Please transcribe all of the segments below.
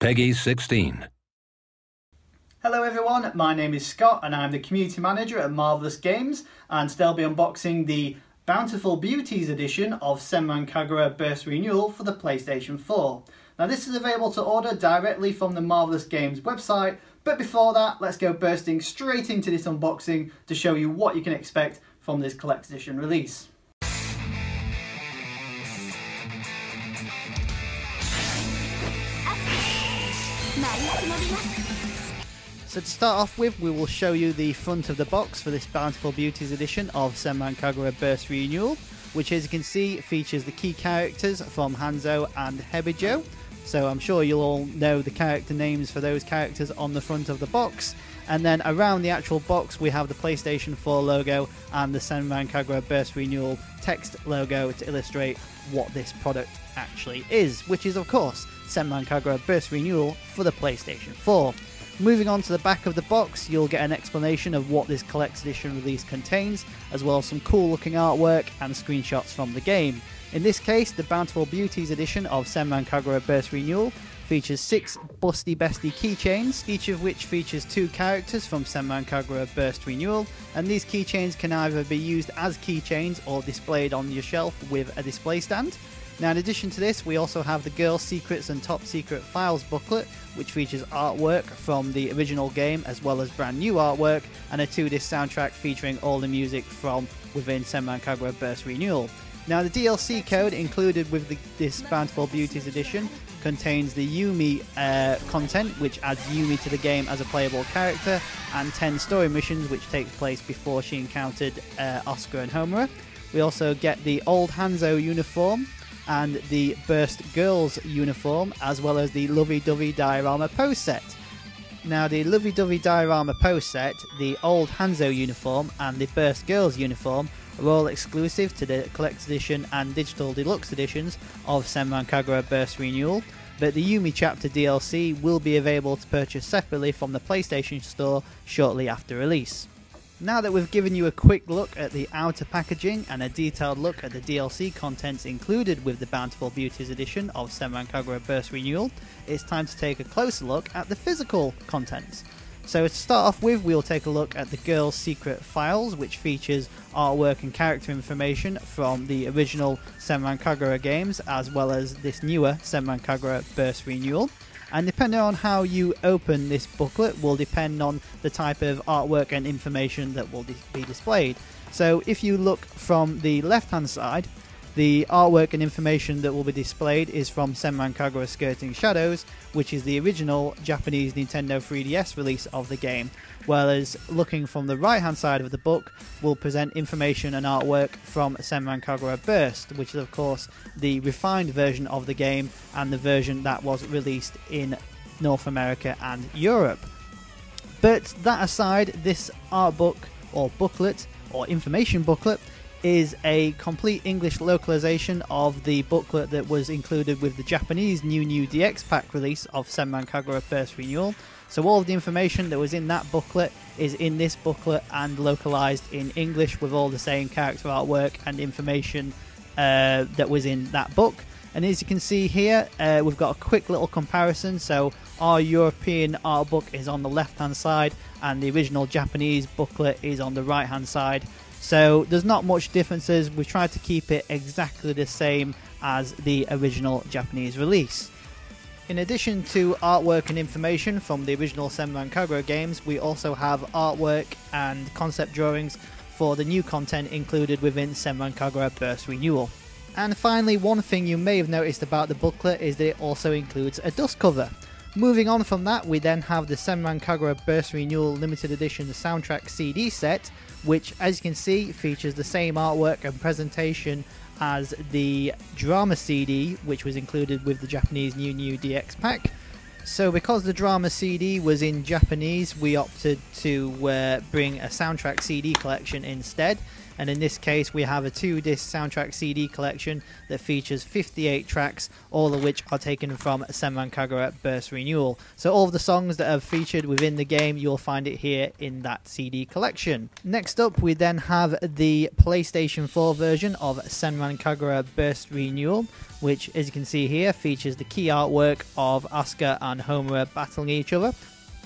Peggy 16. Hello everyone, my name is Scott and I'm the Community Manager at Marvelous Games, and today I'll be unboxing the Bountiful Beauties edition of Senran Kagura Burst Renewal for the PlayStation 4. Now this is available to order directly from the Marvelous Games website, but before that let's go bursting straight into this unboxing to show you what you can expect from this Collector's Edition release. So to start off with, we will show you the front of the box for this Bountiful Beauties edition of Senran Kagura Burst Renewal, which as you can see features the key characters from Hanzo and Hebijo. So I'm sure you'll all know the character names for those characters on the front of the box. And then around the actual box we have the PlayStation 4 logo and the Senran Kagura Burst Renewal text logo to illustrate what this product actually is, which is of course Senran Kagura Burst Renewal for the PlayStation 4. Moving on to the back of the box, you'll get an explanation of what this Collector's Edition release contains, as well as some cool looking artwork and screenshots from the game. In this case, the Bountiful Beauties edition of Senran Kagura Burst Renewal features 6 Busty Bestie keychains, each of which features 2 characters from Senran Kagura Burst Renewal, and these keychains can either be used as keychains or displayed on your shelf with a display stand. Now in addition to this, we also have the Girls Secrets and Top Secret Files booklet, which features artwork from the original game as well as brand new artwork, and a 2-disc soundtrack featuring all the music from within Senran Kagura Burst Renewal. Now the DLC code included with this Bountiful Beauties edition contains the Yumi content, which adds Yumi to the game as a playable character, and 10 story missions which takes place before she encountered Oscar and Homura. We also get the old Hanzo uniform and the Burst Girls uniform, as well as the Lovey Dovey diorama pose set. Now the Lovey Dovey diorama pose set, the old Hanzo uniform and the Burst Girls uniform are all exclusive to the Collector's Edition and Digital Deluxe editions of Senran Kagura Burst Renewal, but the Yumi Chapter DLC will be available to purchase separately from the PlayStation Store shortly after release. Now that we've given you a quick look at the outer packaging and a detailed look at the DLC contents included with the Bountiful Beauties edition of Senran Kagura Burst Renewal, it's time to take a closer look at the physical contents. So to start off with, we'll take a look at the Girls Secret Files, which features artwork and character information from the original Senran Kagura games, as well as this newer Senran Kagura Burst Renewal. And depending on how you open this booklet will depend on the type of artwork and information that will be displayed. So if you look from the left hand side, the artwork and information that will be displayed is from Senran Kagura Skirting Shadows, which is the original Japanese Nintendo 3DS release of the game, whereas looking from the right hand side of the book will present information and artwork from Senran Kagura Burst, which is of course the refined version of the game and the version that was released in North America and Europe. But that aside, this art book or booklet or information booklet is a complete English localization of the booklet that was included with the Japanese New DX pack release of Senran Kagura Burst Renewal. So all of the information that was in that booklet is in this booklet and localized in English with all the same character artwork and information that was in that book. And as you can see here, we've got a quick little comparison. So our European art book is on the left hand side and the original Japanese booklet is on the right hand side. So there's not much differences. We tried to keep it exactly the same as the original Japanese release. In addition to artwork and information from the original Senran Kagura games, we also have artwork and concept drawings for the new content included within Senran Kagura Burst Renewal. And finally, one thing you may have noticed about the booklet is that it also includes a dust cover. Moving on from that, we then have the Senran Kagura Burst Renewal Limited Edition soundtrack CD set, which as you can see features the same artwork and presentation as the drama CD, which was included with the Japanese New DX pack. So because the drama CD was in Japanese, we opted to bring a soundtrack CD collection instead. and in this case we have a 2-disc soundtrack CD collection that features 58 tracks, all of which are taken from Senran Kagura Burst Renewal. So all of the songs that are featured within the game, you'll find it here in that CD collection. Next up, we then have the PlayStation 4 version of Senran Kagura Burst Renewal, which, as you can see here, features the key artwork of Asuka and Homura battling each other.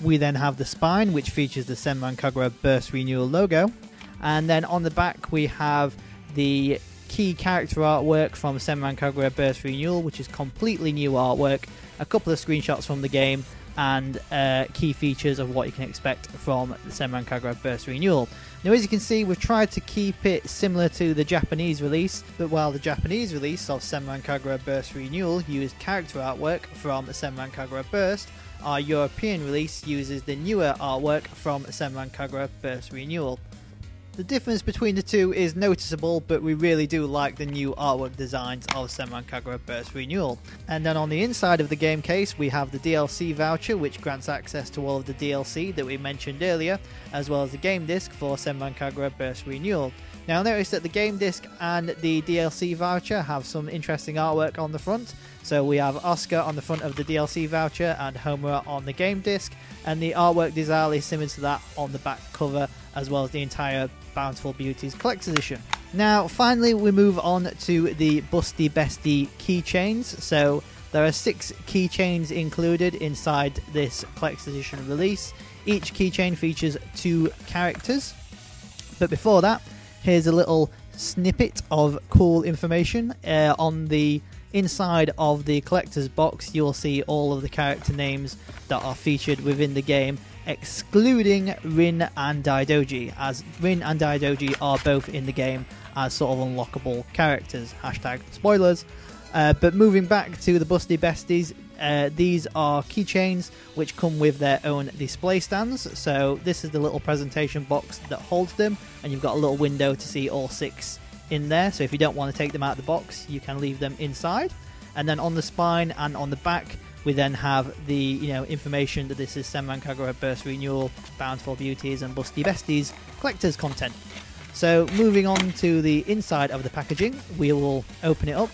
We then have the spine, which features the Senran Kagura Burst Renewal logo. And then on the back, we have the key character artwork from Senran Kagura Burst Renewal, which is completely new artwork, a couple of screenshots from the game, and key features of what you can expect from the Senran Kagura Burst Renewal. Now, as you can see, we've tried to keep it similar to the Japanese release, but while the Japanese release of Senran Kagura Burst Renewal used character artwork from Senran Kagura Burst, our European release uses the newer artwork from Senran Kagura Burst Renewal. The difference between the two is noticeable, but we really do like the new artwork designs of Senran Kagura Burst Renewal. And then on the inside of the game case, we have the DLC voucher, which grants access to all of the DLC that we mentioned earlier, as well as the game disc for Senran Kagura Burst Renewal. Now, notice that the game disc and the DLC voucher have some interesting artwork on the front. So we have Asuka on the front of the DLC voucher and Homura on the game disc, and the artwork design is similar to that on the back cover, as well as the entire Bountiful Beauties Collector's Edition. Now, finally, we move on to the Busty Bestie keychains. So there are 6 keychains included inside this Collector's Edition release. Each keychain features 2 characters. But before that, here's a little snippet of cool information. On the inside of the collector's box, you'll see all of the character names that are featured within the game, excluding Rin and Daidoji, as Rin and Daidoji are both in the game as sort of unlockable characters. Hashtag spoilers. But moving back to the Busty Besties, these are keychains which come with their own display stands. So this is the little presentation box that holds them, and you've got a little window to see all 6 in there. So if you don't want to take them out of the box, you can leave them inside. And then on the spine and on the back, we then have the information that this is Senran Kagura Burst Renewal, Bountiful Beauties and Busty Besties collector's content. So moving on to the inside of the packaging, we will open it up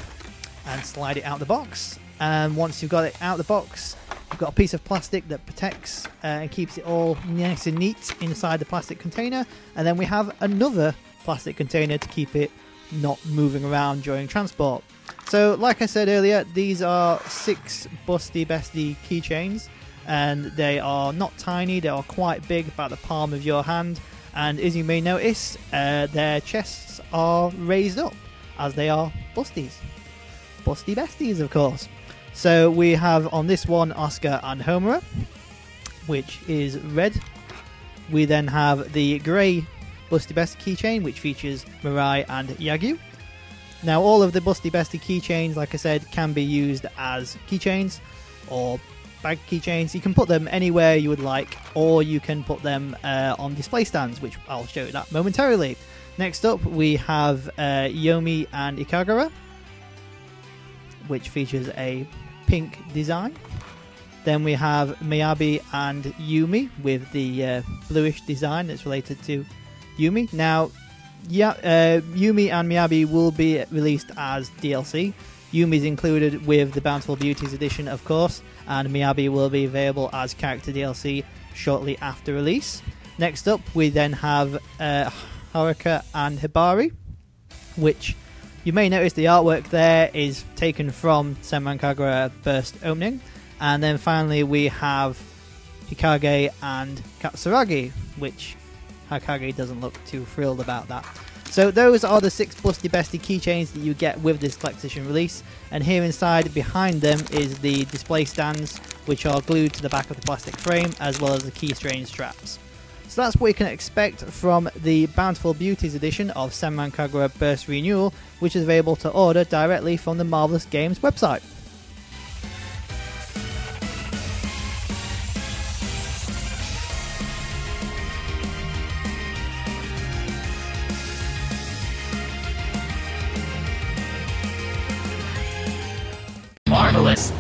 and slide it out the box. And once you've got it out the box, you've got a piece of plastic that protects and keeps it all nice and neat inside the plastic container. And then we have another plastic container to keep it not moving around during transport. So like I said earlier, these are 6 Busty Bestie keychains, and they are not tiny, they are quite big, about the palm of your hand. And as you may notice, their chests are raised up, as they are Busties. Busty Besties, of course. So we have on this one Asuka and Homura, which is red. We then have the grey Busty Bestie keychain, which features Mirai and Yagyu. Now, all of the Busty Bestie keychains, like I said, can be used as keychains or bag keychains. You can put them anywhere you would like, or you can put them on display stands, which I'll show you that momentarily. Next up, we have Yomi and Ikagura, which features a pink design. Then we have Miyabi and Yumi with the bluish design that's related to Yumi. Now, Yumi and Miyabi will be released as DLC. Yumi's included with the Bountiful Beauties edition, of course, and Miyabi will be available as character DLC shortly after release. Next up, we then have Haruka and Hibari, which you may notice the artwork there is taken from Senran Kagura Burst opening. And then finally we have Hikage and Katsuragi, which Hikage doesn't look too thrilled about that. So those are the 6 Busty Bestie keychains that you get with this Collector's Edition release. And here inside, behind them, is the display stands, which are glued to the back of the plastic frame, as well as the keychain straps. So that's what you can expect from the Bountiful Beauties edition of Senran Kagura Burst Renewal, which is available to order directly from the Marvelous Games website. Marvelous